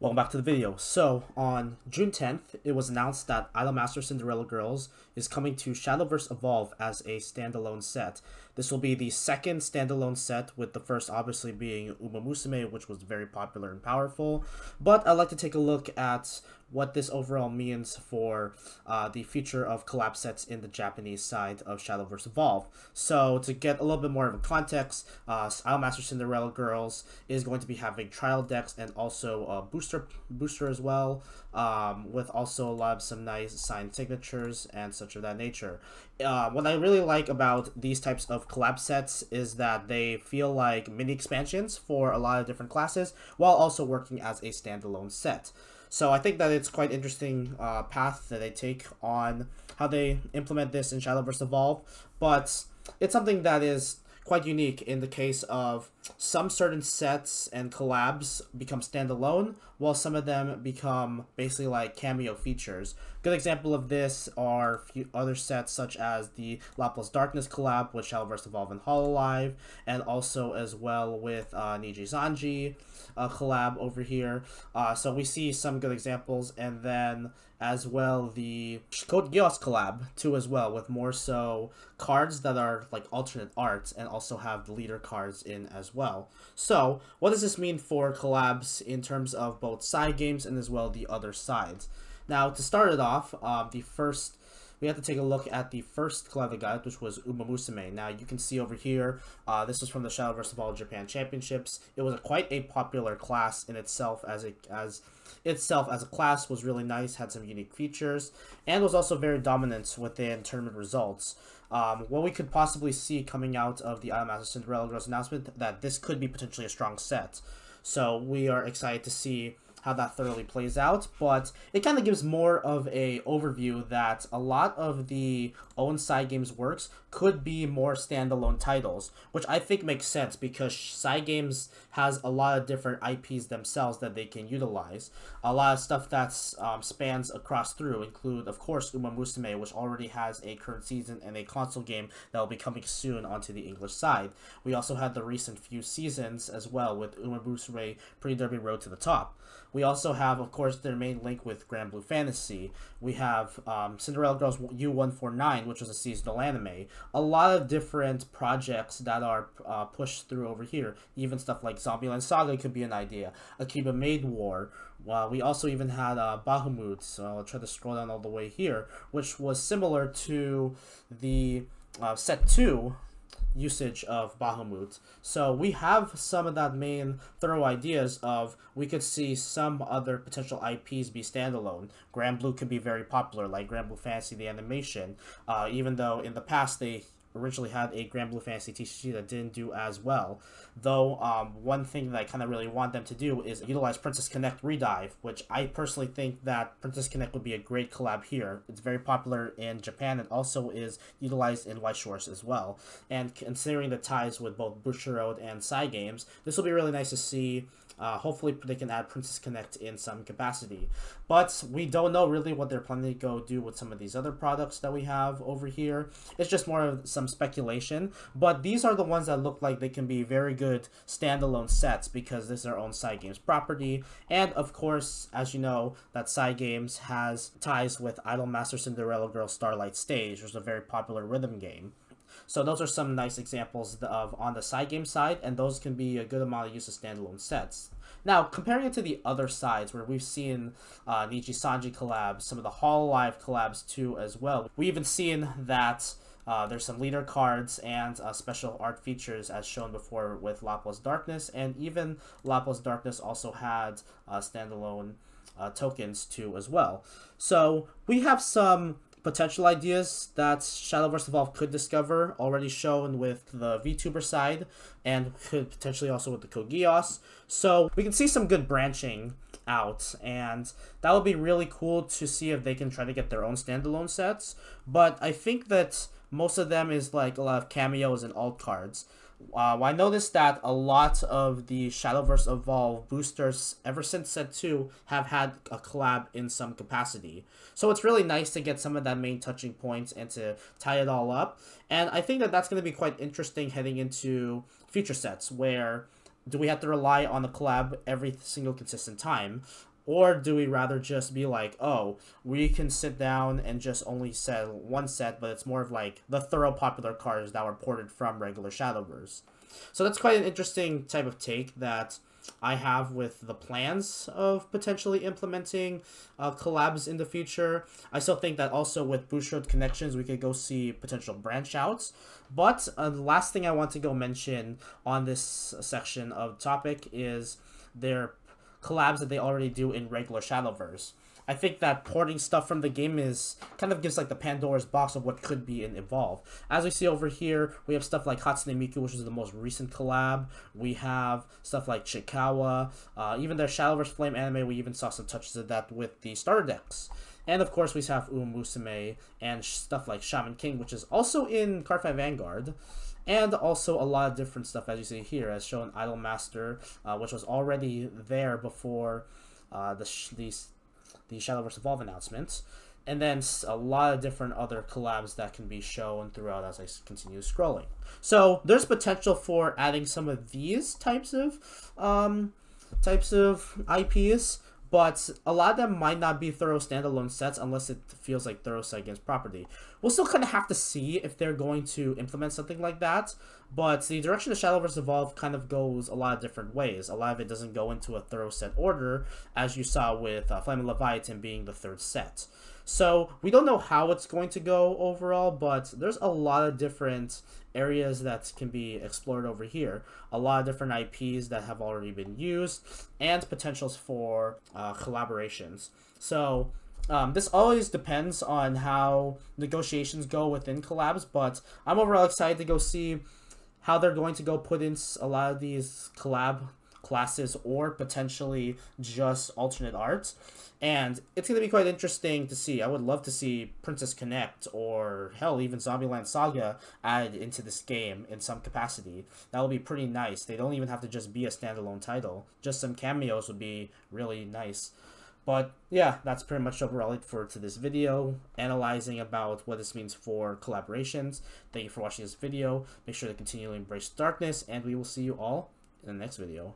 Welcome back to the video. So, on June 10th, it was announced that iDOLM Cinderella Girls is coming to Shadowverse Evolve as a standalone set. This will be the second standalone set, with the first obviously being Uma Musume, which was very popular and powerful. But I'd like to take a look at what this overall means for the future of collab sets in the Japanese side of Shadowverse Evolve. So to get a little bit more of a context, iDOLM Cinderella Girls is going to be having trial decks and also a booster as well, with also a lot of some nice signed signatures and such of that nature. What I really like about these types of collab sets is that they feel like mini expansions for a lot of different classes while also working as a standalone set. So I think that it's quite interesting path that they take on how they implement this in Shadowverse Evolve, but it's something that is quite unique in the case of some certain sets and collabs become standalone, while some of them become basically like cameo features. Good example of this are a few other sets such as the Lapis Darkness collab with Shadowverse Evolve and Hololive, and also as well with Niji Zanji collab over here. So we see some good examples, and then as well the Code Geass collab too as well, with more so cards that are like alternate art and also have the leader cards in as well. So what does this mean for collabs in terms of both Cygames and as well the other sides? Now, to start it off, we have to take a look at the first collab they got, which was Uma Musume. Now, you can see over here, this was from the Shadowverse Evolve Japan Championships. It was quite a popular class in itself, as a class was really nice, had some unique features, and was also very dominant within tournament results. What we could possibly see coming out of the iDOLM Cinderella Girls announcement, that this could be potentially a strong set. So we are excited to see how that thoroughly plays out, but it kind of gives more of a overview that a lot of the own Cygames works could be more standalone titles, which I think makes sense because Cygames has a lot of different IPs themselves that they can utilize. A lot of stuff that spans across through include, of course, Uma Musume, which already has a current season and a console game that will be coming soon onto the English side. We also had the recent few seasons as well with Uma Musume Pre-Derby Road to the Top. We also have, of course, their main link with Grand Blue Fantasy. We have Cinderella Girls U149, which was a seasonal anime. A lot of different projects that are pushed through over here. Even stuff like Zombieland Saga could be an idea. Akiba Maid War. We also even had Bahamut, so I'll try to scroll down all the way here, which was similar to the set 2 usage of Bahamut. So we have some of that main thorough ideas of, we could see some other potential IPs be standalone. Grand Blue could be very popular, like Grand Blue Fantasy the animation, even though in the past they originally had a Grand Blue Fantasy TCG that didn't do as well. Though one thing that I kind of really want them to do is utilize Princess Connect Redive, which I personally think that Princess Connect would be a great collab here. It's very popular in Japan and also is utilized in White Shores as well. And considering the ties with both Bushiroad and Cygames, this will be really nice to see. Hopefully they can add Princess Connect in some capacity. But we don't know really what they're planning to go do with some of these other products that we have over here. It's just more of some speculation. But these are the ones that look like they can be very good standalone sets because this is their own Cygames property. And of course, as you know, that Cygames has ties with iDOLM Cinderella Girls Starlight Stage, which is a very popular rhythm game. So those are some nice examples of on the Cygames side, and those can be a good amount of use of standalone sets. Now, comparing it to the other sides, where we've seen Niji Sanji collabs, some of the Hololive collabs too as well. We've even seen that there's some leader cards and special art features as shown before with Lapis Darkness, and even Lapis Darkness also had standalone tokens too as well. So we have some potential ideas that Shadowverse Evolve could discover, already shown with the VTuber side, and could potentially also with the Code Geass. So we can see some good branching out, and that would be really cool to see if they can try to get their own standalone sets. But I think that most of them is like a lot of cameos and alt cards. I noticed that a lot of the Shadowverse Evolve boosters, ever since set 2, have had a collab in some capacity. So it's really nice to get some of that main touching points and to tie it all up. And I think that that's going to be quite interesting heading into future sets, where do we have to rely on the collab every single consistent time? Or do we rather just be like, oh, we can sit down and just only sell one set, but it's more of like the thorough popular cards that were ported from regular Shadowverse. So that's quite an interesting type of take that I have with the plans of potentially implementing collabs in the future. I still think that also with Boost Road connections, we could go see potential branch outs. But the last thing I want to go mention on this section of topic is their collabs that they already do in regular Shadowverse. I think that porting stuff from the game is kind of gives like the Pandora's box of what could be in Evolve. As we see over here, we have stuff like Hatsune Miku, which is the most recent collab. We have stuff like Chikawa, even their Shadowverse Flame anime. We even saw some touches of that with the starter decks. And of course, we have Musume and stuff like Shaman King, which is also in Card 5 Vanguard. And also a lot of different stuff, as you see here, as shown iDOLM Master, which was already there before the Shadowverse Evolve announcements. And then a lot of different other collabs that can be shown throughout as I continue scrolling. So there's potential for adding some of these types of IPs, but a lot of them might not be thorough standalone sets unless it feels like thorough Cygames property. We'll still kind of have to see if they're going to implement something like that, but the direction of Shadowverse Evolve kind of goes a lot of different ways. A lot of it doesn't go into a thorough set order, as you saw with Flaming Leviathan being the third set. So we don't know how it's going to go overall, but there's a lot of different areas that can be explored over here. A lot of different IPs that have already been used, and potentials for collaborations. So this always depends on how negotiations go within collabs, but I'm overall excited to go see how they're going to go put in a lot of these collab classes or potentially just alternate art. And it's going to be quite interesting to see. I would love to see Princess Connect or, hell, even Zombieland Saga added into this game in some capacity. That would be pretty nice. They don't even have to just be a standalone title. Just some cameos would be really nice. But yeah, that's pretty much overall it for this video, analyzing about what this means for collaborations. Thank you for watching this video. Make sure to continually embrace darkness, and we will see you all in the next video.